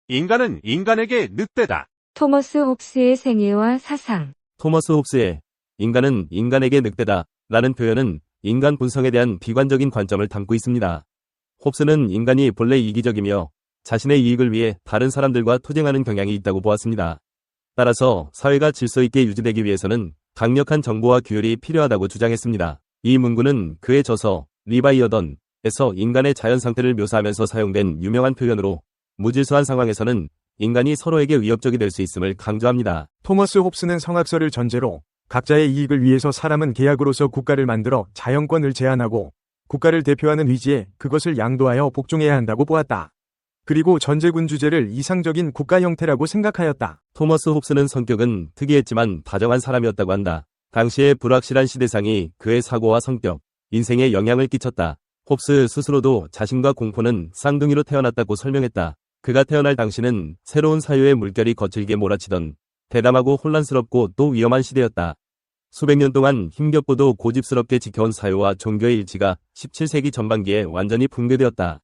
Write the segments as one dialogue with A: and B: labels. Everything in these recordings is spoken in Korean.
A: 인간은 인간에게 늑대다.
B: 토머스 홉스의 생애와 사상.
C: 토머스 홉스의 인간은 인간에게 늑대다 라는 표현은 인간 본성에 대한 비관적인 관점을 담고 있습니다. 홉스는 인간이 본래 이기적이며 자신의 이익을 위해 다른 사람들과 투쟁하는 경향이 있다고 보았습니다. 따라서 사회가 질서 있게 유지되기 위해서는 강력한 정보와 규율이 필요하다고 주장했습니다. 이 문구는 그의 저서 리바이어던에서 인간의 자연 상태를 묘사하면서 사용된 유명한 표현으로 무질서한 상황에서는 인간이 서로에게 위협적이 될 수 있음을 강조합니다.
D: 토머스 홉스는 성악설을 전제로 각자의 이익을 위해서 사람은 계약으로서 국가를 만들어 자연권을 제한하고 국가를 대표하는 의지에 그것을 양도하여 복종해야 한다고 보았다. 그리고 전제군 주제를 이상적인 국가 형태라고 생각하였다.
C: 토머스 홉스는 성격은 특이했지만 다정한 사람이었다고 한다. 당시의 불확실한 시대상이 그의 사고와 성격, 인생에 영향을 끼쳤다. 홉스 스스로도 자신과 공포는 쌍둥이로 태어났다고 설명했다. 그가 태어날 당시는 새로운 사유의 물결이 거칠게 몰아치던 대담하고 혼란스럽고 또 위험한 시대였다. 수백 년 동안 힘겹고도 고집스럽게 지켜온 사유와 종교의 일치가 17세기 전반기에 완전히 붕괴되었다.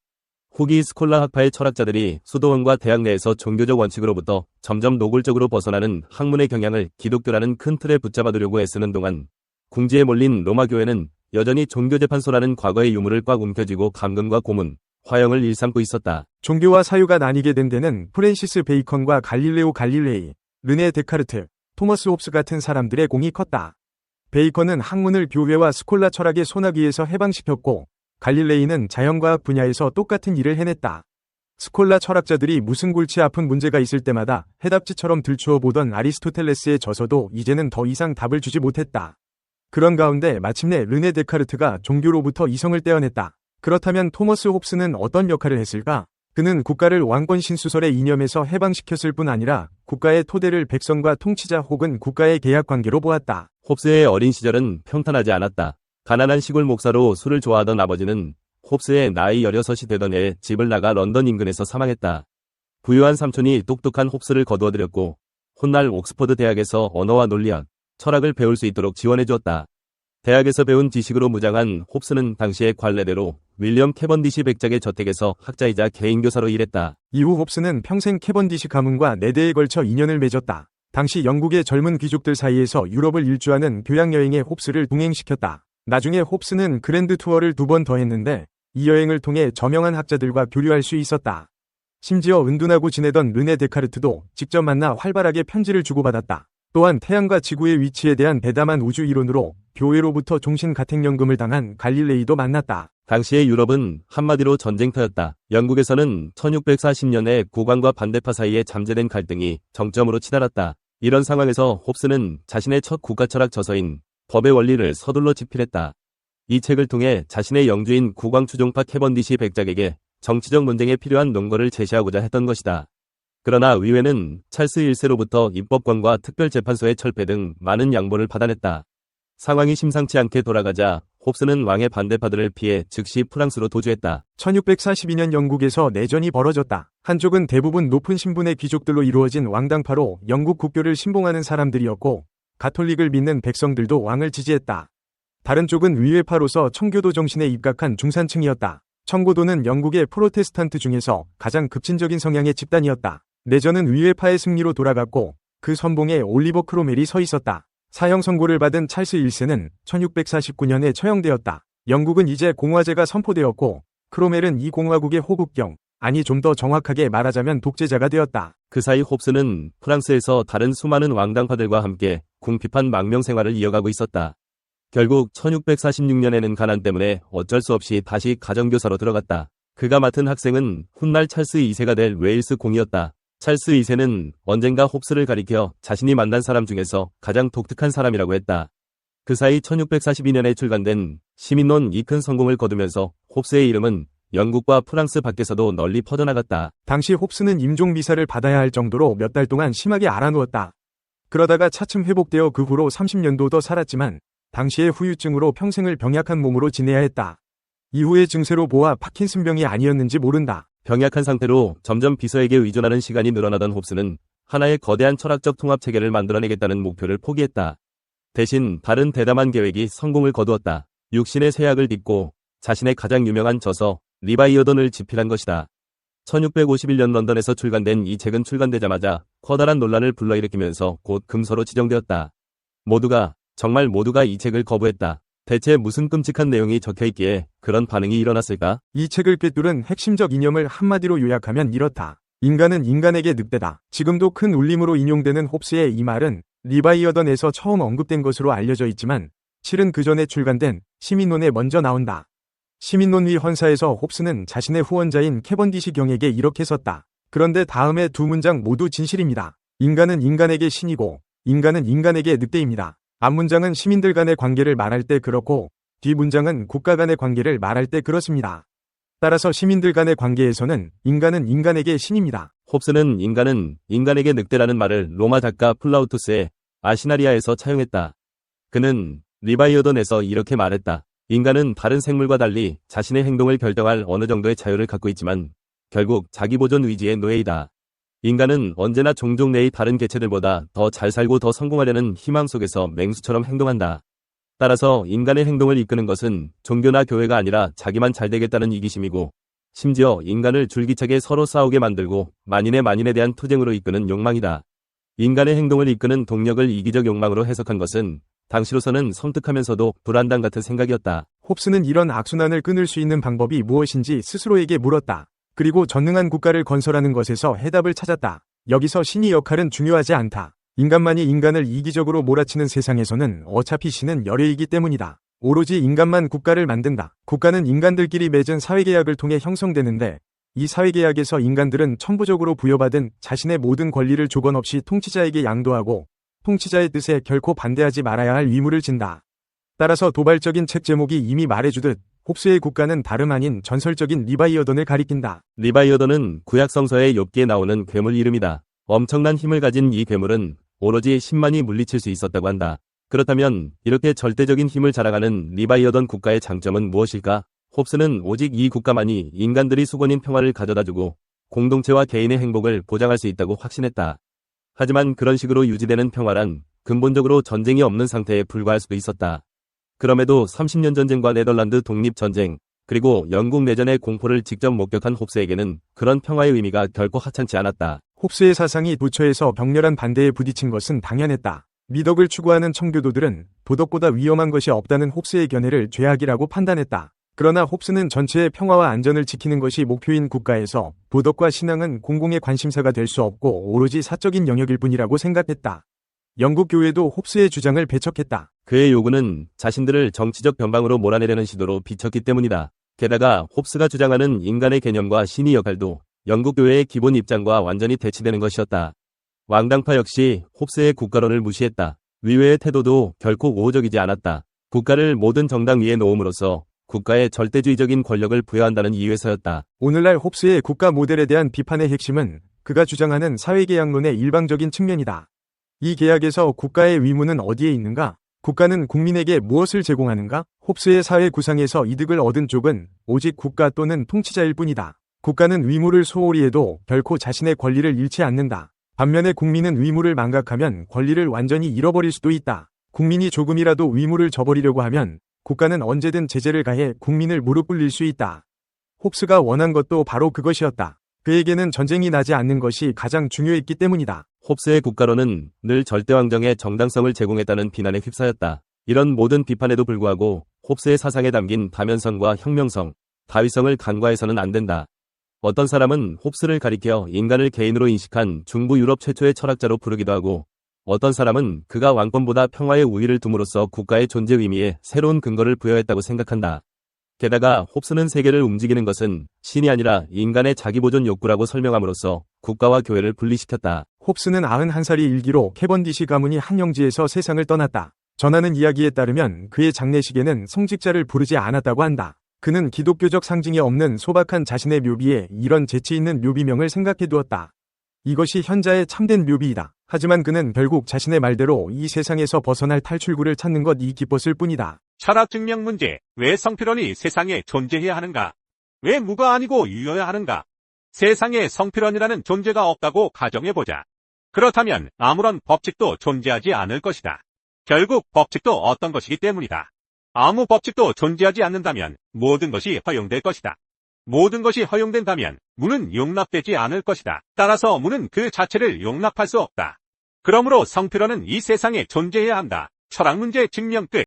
C: 후기 스콜라 학파의 철학자들이 수도원과 대학 내에서 종교적 원칙으로부터 점점 노골적으로 벗어나는 학문의 경향을 기독교라는 큰 틀에 붙잡아두려고 애쓰는 동안 궁지에 몰린 로마 교회는 여전히 종교재판소라는 과거의 유물을 꽉 움켜쥐고 감금과 고문, 화형을 일삼고 있었다.
D: 종교와 사유가 나뉘게 된 데는 프랜시스 베이컨과 갈릴레오 갈릴레이, 르네 데카르트, 토머스 홉스 같은 사람들의 공이 컸다. 베이컨은 학문을 교회와 스콜라 철학의 소나기에서 해방시켰고 갈릴레이는 자연과학 분야에서 똑같은 일을 해냈다. 스콜라 철학자들이 무슨 골치 아픈 문제가 있을 때마다 해답지처럼 들추어 보던 아리스토텔레스의 저서도 이제는 더 이상 답을 주지 못했다. 그런 가운데 마침내 르네 데카르트가 종교로부터 이성을 떼어냈다. 그렇다면 토머스 홉스는 어떤 역할을 했을까? 그는 국가를 왕권 신수설의 이념에서 해방시켰을 뿐 아니라 국가의 토대를 백성과 통치자 혹은 국가의 계약 관계로 보았다.
C: 홉스의 어린 시절은 평탄하지 않았다. 가난한 시골 목사로 술을 좋아하던 아버지는 홉스의 나이 16이 되던 해에 집을 나가 런던 인근에서 사망했다. 부유한 삼촌이 똑똑한 홉스를 거두어들였고 훗날 옥스퍼드 대학에서 언어와 논리학, 철학을 배울 수 있도록 지원해 주었다. 대학에서 배운 지식으로 무장한 홉스는 당시의 관례대로 윌리엄 캐번디시 백작의 저택에서 학자이자 개인교사로 일했다.
D: 이후 홉스는 평생 캐번디시 가문과 4대에 걸쳐 인연을 맺었다. 당시 영국의 젊은 귀족들 사이에서 유럽을 일주하는 교양여행에 홉스를 동행시켰다. 나중에 홉스는 그랜드 투어를 2번 더 했는데 이 여행을 통해 저명한 학자들과 교류할 수 있었다. 심지어 은둔하고 지내던 르네 데카르트도 직접 만나 활발하게 편지를 주고받았다. 또한 태양과 지구의 위치에 대한 대담한 우주 이론으로 교회로부터 종신가택연금을 당한 갈릴레이도 만났다.
C: 당시의 유럽은 한마디로 전쟁터였다. 영국에서는 1640년에 국왕과 반대파 사이에 잠재된 갈등이 정점으로 치달았다. 이런 상황에서 홉스는 자신의 첫 국가철학 저서인 법의 원리를 서둘러 집필했다. 이 책을 통해 자신의 영주인 국왕 추종파 캐번디시 백작에게 정치적 논쟁에 필요한 논거를 제시하고자 했던 것이다. 그러나 의회는 찰스 1세로부터 입법권과 특별재판소의 철폐 등 많은 양보를 받아냈다. 상황이 심상치 않게 돌아가자 홉스는 왕의 반대파들을 피해 즉시 프랑스로 도주했다.
D: 1642년 영국에서 내전이 벌어졌다. 한쪽은 대부분 높은 신분의 귀족들로 이루어진 왕당파로 영국 국교를 신봉하는 사람들이었고 가톨릭을 믿는 백성들도 왕을 지지했다. 다른 쪽은 의회파로서 청교도 정신에 입각한 중산층이었다. 청교도는 영국의 프로테스탄트 중에서 가장 급진적인 성향의 집단이었다. 내전은 의회파의 승리로 돌아갔고 그 선봉에 올리버 크로멜이 서 있었다. 사형 선고를 받은 찰스 1세는 1649년에 처형되었다. 영국은 이제 공화제가 선포되었고 크로멜은 이 공화국의 호국경, 아니 좀 더 정확하게 말하자면 독재자가 되었다.
C: 그 사이 홉스는 프랑스에서 다른 수많은 왕당파들과 함께 궁핍한 망명 생활을 이어가고 있었다. 결국 1646년에는 가난 때문에 어쩔 수 없이 다시 가정교사로 들어갔다. 그가 맡은 학생은 훗날 찰스 2세가 될 웨일스 공이었다. 찰스 2세는 언젠가 홉스를 가리켜 자신이 만난 사람 중에서 가장 독특한 사람이라고 했다. 그 사이 1642년에 출간된 시민론이 큰 성공을 거두면서 홉스의 이름은 영국과 프랑스 밖에서도 널리 퍼져나갔다.
D: 당시 홉스는 임종미사를 받아야 할 정도로 몇 달 동안 심하게 앓아누웠다. 그러다가 차츰 회복되어 그 후로 30년도 더 살았지만 당시의 후유증으로 평생을 병약한 몸으로 지내야 했다. 이후의 증세로 보아 파킨슨병이 아니었는지 모른다.
C: 병약한 상태로 점점 비서에게 의존하는 시간이 늘어나던 홉스는 하나의 거대한 철학적 통합체계를 만들어내겠다는 목표를 포기했다. 대신 다른 대담한 계획이 성공을 거두었다. 육신의 쇠약을 딛고 자신의 가장 유명한 저서 리바이어던을 집필한 것이다. 1651년 런던에서 출간된 이 책은 출간되자마자 커다란 논란을 불러일으키면서 곧 금서로 지정되었다. 정말 모두가 이 책을 거부했다. 대체 무슨 끔찍한 내용이 적혀있기에 그런 반응이 일어났을까?
D: 이 책을 꿰뚫은 핵심적 이념을 한마디로 요약하면 이렇다. 인간은 인간에게 늑대다. 지금도 큰 울림으로 인용되는 홉스의 이 말은 리바이어던에서 처음 언급된 것으로 알려져 있지만 실은 그 전에 출간된 시민론에 먼저 나온다. 시민론위 헌사에서 홉스는 자신의 후원자인 캐번디시 경에게 이렇게 썼다. 그런데 다음의 두 문장 모두 진실입니다. 인간은 인간에게 신이고 인간은 인간에게 늑대입니다. 앞문장은 시민들 간의 관계를 말할 때 그렇고 뒷문장은 국가 간의 관계를 말할 때 그렇습니다. 따라서 시민들 간의 관계에서는 인간은 인간에게 신입니다.
C: 홉스는 인간은 인간에게 늑대라는 말을 로마 작가 플라우투스의 아시나리아에서 차용했다. 그는 리바이어던에서 이렇게 말했다. 인간은 다른 생물과 달리 자신의 행동을 결정할 어느 정도의 자유를 갖고 있지만 결국 자기보존 의지의 노예이다. 인간은 언제나 종족 내의 다른 개체들보다 더 잘 살고 더 성공하려는 희망 속에서 맹수처럼 행동한다. 따라서 인간의 행동을 이끄는 것은 종교나 교회가 아니라 자기만 잘 되겠다는 이기심이고 심지어 인간을 줄기차게 서로 싸우게 만들고 만인에 대한 투쟁으로 이끄는 욕망이다. 인간의 행동을 이끄는 동력을 이기적 욕망으로 해석한 것은 당시로서는 섬뜩하면서도 불안당 같은 생각이었다.
D: 홉스는 이런 악순환을 끊을 수 있는 방법이 무엇인지 스스로에게 물었다. 그리고 전능한 국가를 건설하는 것에서 해답을 찾았다. 여기서 신의 역할은 중요하지 않다. 인간만이 인간을 이기적으로 몰아치는 세상에서는 어차피 신은 열애이기 때문이다. 오로지 인간만 국가를 만든다. 국가는 인간들끼리 맺은 사회계약을 통해 형성되는데 이 사회계약에서 인간들은 천부적으로 부여받은 자신의 모든 권리를 조건 없이 통치자에게 양도하고 통치자의 뜻에 결코 반대하지 말아야 할 의무를 진다. 따라서 도발적인 책 제목이 이미 말해주듯 홉스의 국가는 다름 아닌 전설적인 리바이어던을 가리킨다.
C: 리바이어던은 구약 성서의 욥기에 나오는 괴물 이름이다. 엄청난 힘을 가진 이 괴물은 오로지 신만이 물리칠 수 있었다고 한다. 그렇다면 이렇게 절대적인 힘을 자랑하는 리바이어던 국가의 장점은 무엇일까? 홉스는 오직 이 국가만이 인간들이 수건인 평화를 가져다주고 공동체와 개인의 행복을 보장할 수 있다고 확신했다. 하지만 그런 식으로 유지되는 평화란 근본적으로 전쟁이 없는 상태에 불과할 수도 있었다. 그럼에도 30년 전쟁과 네덜란드 독립전쟁, 그리고 영국 내전의 공포를 직접 목격한 홉스에게는 그런 평화의 의미가 결코 하찮지 않았다.
D: 홉스의 사상이 도처에서 격렬한 반대에 부딪힌 것은 당연했다. 미덕을 추구하는 청교도들은 도덕보다 위험한 것이 없다는 홉스의 견해를 죄악이라고 판단했다. 그러나 홉스는 전체의 평화와 안전을 지키는 것이 목표인 국가에서 도덕과 신앙은 공공의 관심사가 될 수 없고 오로지 사적인 영역일 뿐이라고 생각했다. 영국 교회도 홉스의 주장을 배척했다.
C: 그의 요구는 자신들을 정치적 변방으로 몰아내려는 시도로 비쳤기 때문이다. 게다가 홉스가 주장하는 인간의 개념과 신의 역할도 영국 교회의 기본 입장과 완전히 대치되는 것이었다. 왕당파 역시 홉스의 국가론을 무시했다. 의회의 태도도 결코 우호적이지 않았다. 국가를 모든 정당 위에 놓음으로써 국가에 절대주의적인 권력을 부여한다는 이유에서였다.
D: 오늘날 홉스의 국가 모델에 대한 비판의 핵심은 그가 주장하는 사회계약론의 일방적인 측면이다. 이 계약에서 국가의 의무는 어디에 있는가? 국가는 국민에게 무엇을 제공하는가? 홉스의 사회 구상에서 이득을 얻은 쪽은 오직 국가 또는 통치자일 뿐이다. 국가는 의무를 소홀히 해도 결코 자신의 권리를 잃지 않는다. 반면에 국민은 의무를 망각하면 권리를 완전히 잃어버릴 수도 있다. 국민이 조금이라도 의무를 저버리려고 하면 국가는 언제든 제재를 가해 국민을 무릎 꿇릴 수 있다. 홉스가 원한 것도 바로 그것이었다. 그에게는 전쟁이 나지 않는 것이 가장 중요했기 때문이다.
C: 홉스의 국가론은 늘 절대왕정의 정당성을 제공했다는 비난에 휩싸였다. 이런 모든 비판에도 불구하고 홉스의 사상에 담긴 다면성과 혁명성, 다위성을 간과해서는 안 된다. 어떤 사람은 홉스를 가리켜 인간을 개인으로 인식한 중부 유럽 최초의 철학자로 부르기도 하고 어떤 사람은 그가 왕권보다 평화의 우위를 둠으로써 국가의 존재 의미에 새로운 근거를 부여했다고 생각한다. 게다가 홉스는 세계를 움직이는 것은 신이 아니라 인간의 자기보존 욕구라고 설명함으로써 국가와 교회를 분리시켰다.
D: 홉스는 91살이 일기로 캐번디시 가문이 한 영지에서 세상을 떠났다. 전하는 이야기에 따르면 그의 장례식에는 성직자를 부르지 않았다고 한다. 그는 기독교적 상징이 없는 소박한 자신의 묘비에 이런 재치 있는 묘비명을 생각해 두었다. 이것이 현자의 참된 묘비이다. 하지만 그는 결국 자신의 말대로 이 세상에서 벗어날 탈출구를 찾는 것이 기뻤을 뿐이다.
A: 철학 증명 문제. 왜 성필원이 세상에 존재해야 하는가? 왜 무가 아니고 유여야 하는가? 세상에 성필원이라는 존재가 없다고 가정해보자. 그렇다면 아무런 법칙도 존재하지 않을 것이다. 결국 법칙도 어떤 것이기 때문이다. 아무 법칙도 존재하지 않는다면 모든 것이 허용될 것이다. 모든 것이 허용된다면 무는 용납되지 않을 것이다. 따라서 무는 그 자체를 용납할 수 없다. 그러므로 성필원은 이 세상에 존재해야 한다. 철학 문제 증명 끝.